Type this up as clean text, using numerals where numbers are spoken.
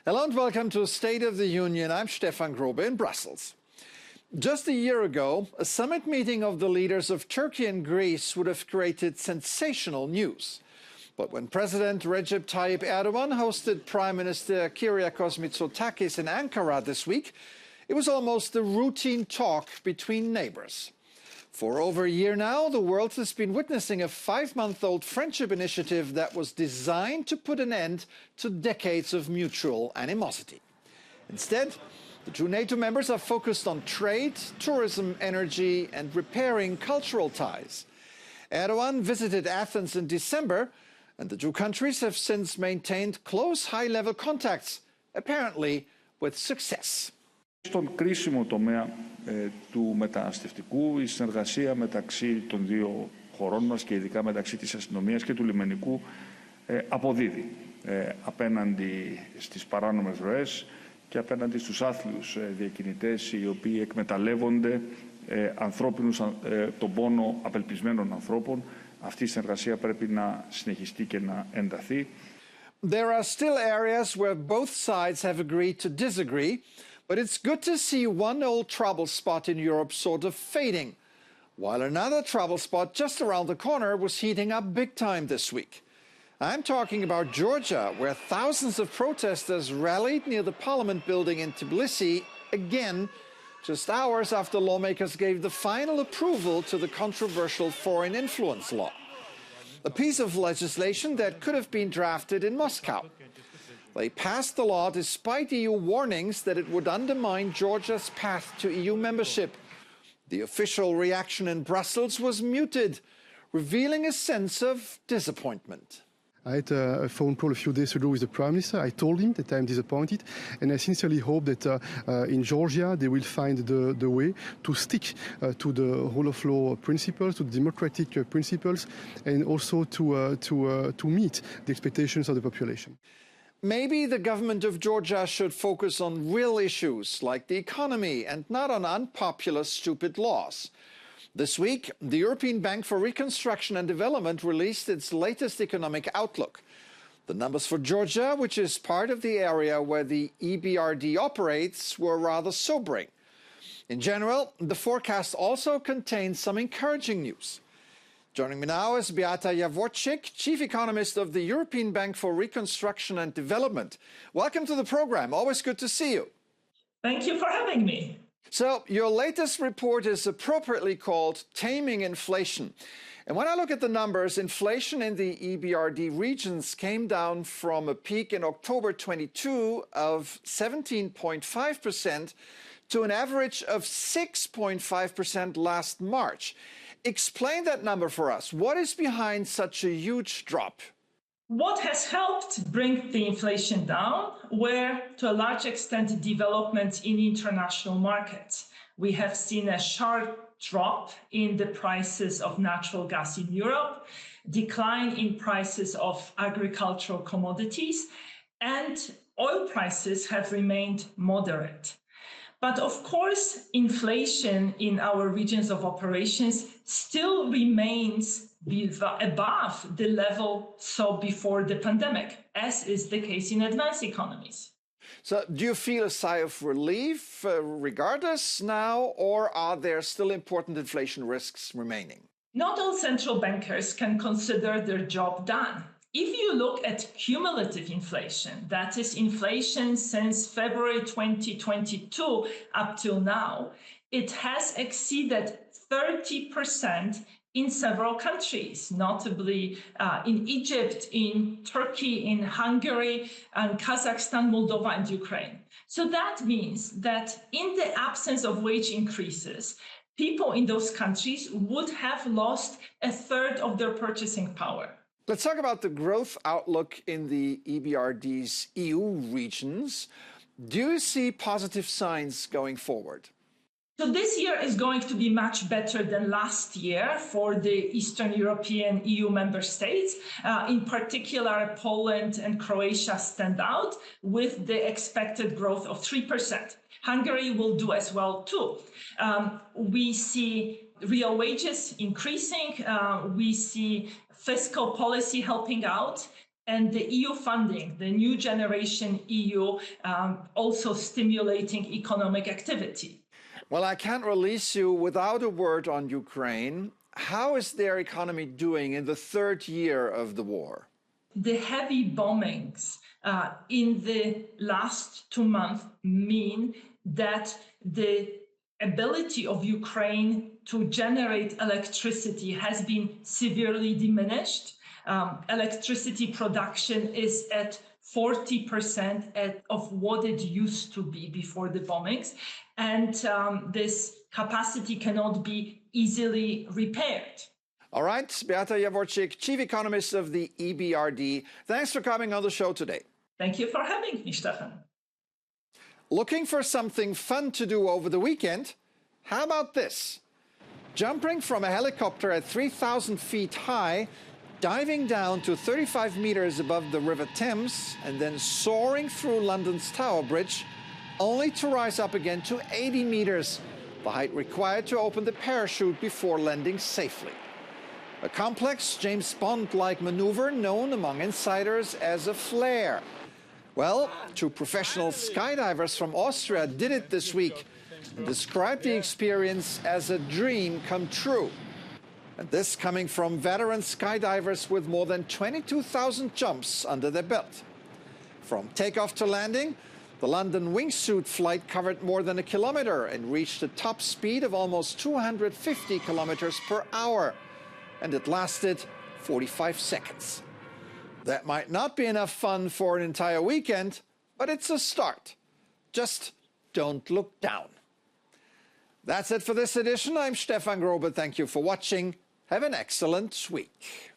Hello and welcome to State of the Union. I'm Stefan Grobe in Brussels. Just a year ago, a summit meeting of the leaders of Turkey and Greece would have created sensational news. But when President Recep Tayyip Erdogan hosted Prime Minister Kyriakos Mitsotakis in Ankara this week, it was almost a routine talk between neighbors. For over a year now, the world has been witnessing a 5-month-old friendship initiative that was designed to put an end to decades of mutual animosity. Instead, the two NATO members are focused on trade, tourism, energy, and repairing cultural ties. Erdogan visited Athens in December, and the two countries have since maintained close high-level contacts, apparently with success. Στον κρίσιμο τομέα του μεταναστευτικού, η συνεργασία μεταξύ των δύο χωρών μας και ειδικά μεταξύ της αστυνομίας και του λιμενικού αποδίδει απέναντι στις παράνομες ροές και απέναντι στους άθλιους διακινητές οι οποίοι εκμεταλλεύονται τον πόνο απελπισμένων ανθρώπων. Αυτή η συνεργασία πρέπει να συνεχιστεί και να ενταθεί. There are still areas where both sides have agreed to disagree. But it's good to see one old trouble spot in Europe sort of fading, while another trouble spot just around the corner was heating up big time this week. I'm talking about Georgia, where thousands of protesters rallied near the parliament building in Tbilisi again, just hours after lawmakers gave the final approval to the controversial foreign influence law, a piece of legislation that could have been drafted in Moscow. They passed the law despite EU warnings that it would undermine Georgia's path to EU membership. The official reaction in Brussels was muted, revealing a sense of disappointment. I had a phone call a few days ago with the Prime Minister. I told him that I'm disappointed, and I sincerely hope that in Georgia they will find the way to stick to the rule of law principles, to the democratic principles, and also to meet the expectations of the population. Maybe the government of Georgia should focus on real issues like the economy and not on unpopular, stupid laws. This week, the European Bank for Reconstruction and Development released its latest economic outlook. The numbers for Georgia, which is part of the area where the EBRD operates, were rather sobering. In general, the forecast also contains some encouraging news. Joining me now is Beata Jaworczyk, Chief Economist of the European Bank for Reconstruction and Development. Welcome to the program. Always good to see you. Thank you for having me. So, your latest report is appropriately called Taming Inflation. And when I look at the numbers, inflation in the EBRD regions came down from a peak in October 22 of 17.5% to an average of 6.5% last March. Explain that number for us. What is behind such a huge drop? What has helped bring the inflation down were, to a large extent, developments in international markets. We have seen a sharp drop in the prices of natural gas in Europe, decline in prices of agricultural commodities, and oil prices have remained moderate. But of course, inflation in our regions of operations still remains above the level saw before the pandemic, as is the case in advanced economies. So do you feel a sigh of relief regardless now, or are there still important inflation risks remaining? Not all central bankers can consider their job done. If you look at cumulative inflation, that is inflation since February 2022 up till now, it has exceeded 30% in several countries, notably in Egypt, in Turkey, in Hungary, and Kazakhstan, Moldova, and Ukraine. So that means that in the absence of wage increases, people in those countries would have lost a third of their purchasing power. Let's talk about the growth outlook in the EBRD's EU regions. Do you see positive signs going forward? So this year is going to be much better than last year for the Eastern European EU member states. In particular, Poland and Croatia stand out with the expected growth of 3%. Hungary will do as well too. We see real wages increasing. We see fiscal policy helping out. and the EU funding, the new generation EU, also stimulating economic activity. Well, I can't release you without a word on Ukraine. How is their economy doing in the third year of the war? The heavy bombings in the last 2 months mean that the ability of Ukraine to generate electricity has been severely diminished. Electricity production is at 40% of what it used to be before the bombings, and this capacity cannot be easily repaired. All right, Beata Jaworczyk, Chief Economist of the EBRD, thanks for coming on the show today. Thank you for having me, Stefan. Looking for something fun to do over the weekend? How about this? Jumping from a helicopter at 3,000 feet high, diving down to 35 meters above the River Thames, and then soaring through London's Tower Bridge, only to rise up again to 80 meters, the height required to open the parachute before landing safely. A complex James Bond-like maneuver known among insiders as a flare. Well, two professional skydivers from Austria did it this week and described the experience as a dream come true. And this coming from veteran skydivers with more than 22,000 jumps under their belt. From takeoff to landing, the London wingsuit flight covered more than 1 kilometer and reached a top speed of almost 250 kilometers per hour. And it lasted 45 seconds. That might not be enough fun for an entire weekend, but it's a start. Just don't look down. That's it for this edition. I'm Stefan Grobe. Thank you for watching. Have an excellent week.